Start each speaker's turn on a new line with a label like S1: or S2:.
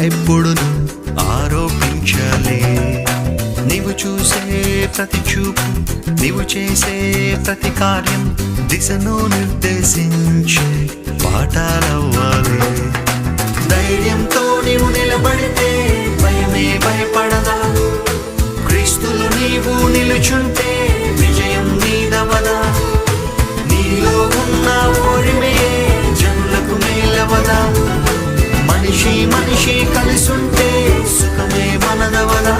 S1: ఎప్పుడును ఆరోపించలే. నీవు చూసే ప్రతి చూపు, నీవు చేసే ప్రతి కార్యం దిశను నిర్దేశించే పాఠాలవ్వాలి. ధైర్యంతో నీవు నిలబడితే భయమే భయపడదా? క్రీస్తులు నీవు నిలుచుంటే విజయం నీదవదా? నీలో ఉన్న ఓరిమే జనులకు మేలవదా? మనిషి కలిసుంటే సుఖమే మనదవదా?